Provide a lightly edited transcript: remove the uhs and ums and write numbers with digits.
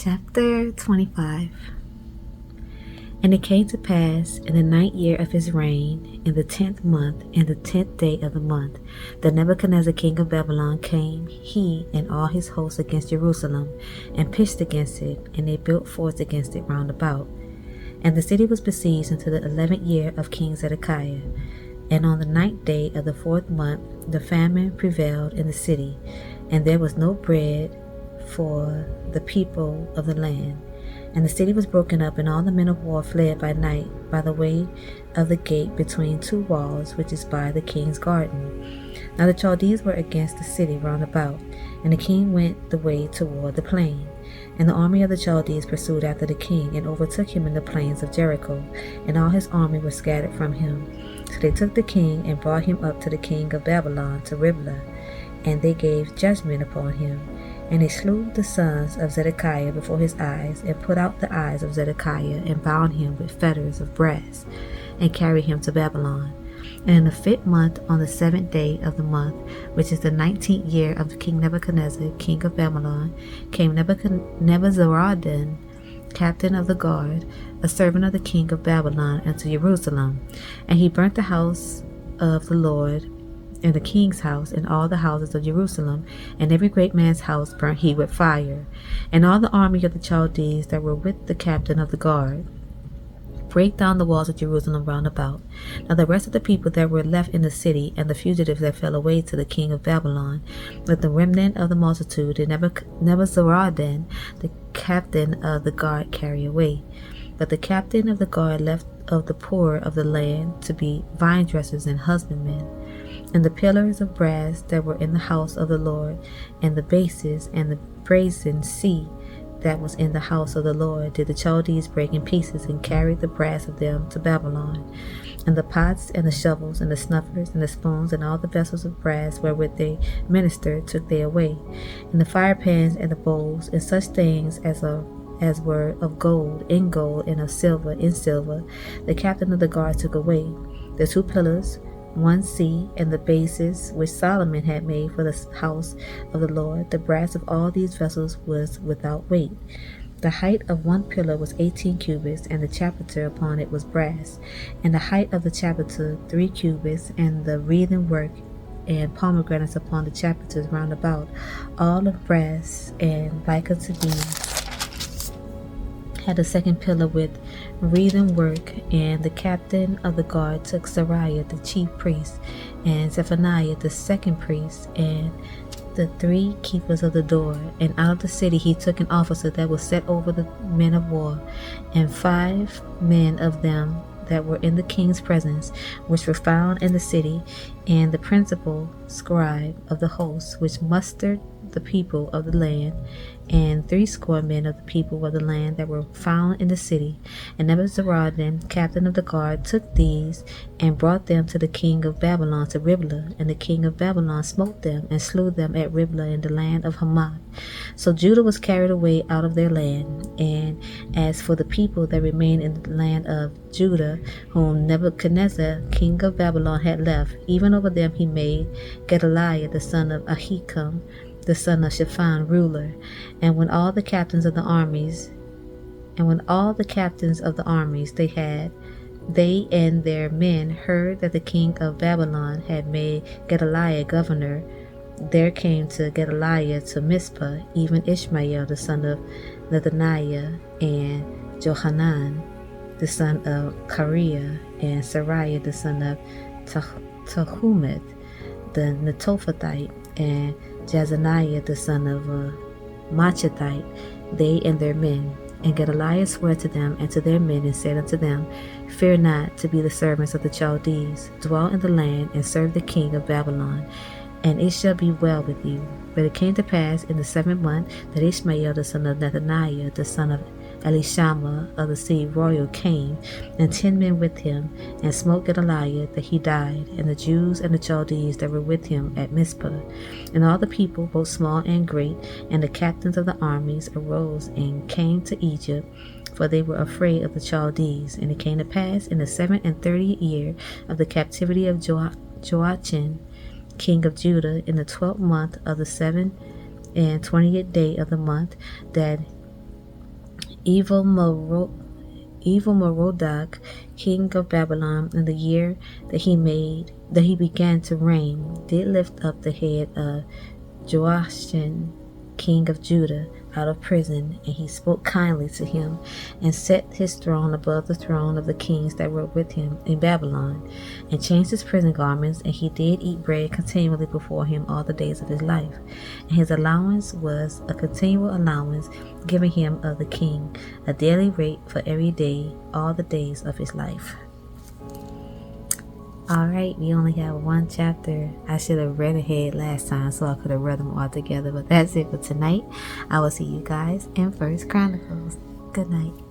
Chapter 25. And it came to pass in the 9th year of his reign, in the 10th month, in the 10th day of the month, that Nebuchadnezzar king of Babylon came, he and all his hosts, against Jerusalem, and pitched against it, and they built forts against it round about. And the city was besieged until the 11th year of King Zedekiah. And on the 9th day of the 4th month, the famine prevailed in the city, and there was no bread for the people of the land. And the city was broken up, and all the men of war fled by night by the way of the gate between two walls, which is by the king's garden. Now the Chaldees were against the city round about, and the king went the way toward the plain. And the army of the Chaldees pursued after the king, and overtook him in the plains of Jericho, and all his army were scattered from him. So they took the king, and brought him up to the king of Babylon to Riblah, and they gave judgment upon him. And they slew the sons of Zedekiah before his eyes, and put out the eyes of Zedekiah, and bound him with fetters of brass, and carried him to Babylon. And in the 5th month, on the 7th day of the month, which is the 19th year of King Nebuchadnezzar, king of Babylon, came Nebuzaradan, captain of the guard, a servant of the king of Babylon, unto Jerusalem. And he burnt the house of the Lord, and the king's house, and all the houses of Jerusalem, and every great man's house burnt he with fire. And all the army of the Chaldees that were with the captain of the guard brake down the walls of Jerusalem round about. Now the rest of the people that were left in the city, and the fugitives that fell away to the king of Babylon, with the remnant of the multitude, did Nebuzaradan, the captain of the guard, carry away. But the captain of the guard left of the poor of the land to be vine dressers and husbandmen. And the pillars of brass that were in the house of the Lord, and the bases, and the brazen sea that was in the house of the Lord, did the Chaldees break in pieces, and carried the brass of them to Babylon. And the pots, and the shovels, and the snuffers, and the spoons, and all the vessels of brass wherewith they ministered, took they away. And the fire pans, and the bowls, and such things as were of gold in gold, and of silver in silver, the captain of the guard took away. The 2 pillars, 1 sea, and the bases which Solomon had made for the house of the Lord, the brass of all these vessels was without weight. The height of 1 pillar was 18 cubits, and the chapiter upon it was brass, and the height of the chapiter 3 cubits, and the wreathen work and pomegranates upon the chapiters round about, all of brass. And like unto these had the 2nd pillar with wreathen work. And the captain of the guard took Sariah the chief priest, and Zephaniah the 2nd priest, and the 3 keepers of the door. And out of the city he took an officer that was set over the men of war, and 5 men of them that were in the king's presence, which were found in the city, and the principal scribe of the host, which mustered the people of the land, and 60 men of the people of the land that were found in the city. And Nebuzaradan, captain of the guard, took these, and brought them to the king of Babylon to Riblah. And the king of Babylon smote them, and slew them at Riblah in the land of Hamath. So Judah was carried away out of their land. And as for the people that remained in the land of Judah, whom Nebuchadnezzar, king of Babylon, had left, even over them he made Gedaliah the son of Ahikam, the son of Shaphan, ruler. And when all the captains of the armies they and their men heard that the king of Babylon had made Gedaliah governor, there came to Gedaliah to Mizpah even Ishmael the son of Nethaniah, and Johanan the son of Kareah, and Sariah the son of Tahumeth the Netophathite, and Jazaniah the son of Machathite, they and their men. And Gedaliah swore to them and to their men, and said unto them, Fear not to be the servants of the Chaldees. Dwell in the land, and serve the king of Babylon, and it shall be well with you. But it came to pass in the 7th month that Ishmael the son of Nethaniah, the son of Elishama of the seed royal, came, and 10 men with him, and smote Gedaliah that he died, and the Jews and the Chaldees that were with him at Mizpah. And all the people, both small and great, and the captains of the armies, arose and came to Egypt, for they were afraid of the Chaldees. And it came to pass in the 37th year of the captivity of Joachim, king of Judah, in the 12th month of the 27th day of the month, that Evil Merodach, king of Babylon, in the year that he began to reign, did lift up the head of Joachim, king of Judah, out of prison, and he spoke kindly to him, and set his throne above the throne of the kings that were with him in Babylon, and changed his prison garments, and he did eat bread continually before him all the days of his life. And his allowance was a continual allowance given him of the king, a daily rate for every day, all the days of his life. Alright, we only have one chapter. I should have read ahead last time so I could have read them all together, but that's it for tonight. I will see you guys in First Chronicles. Good night.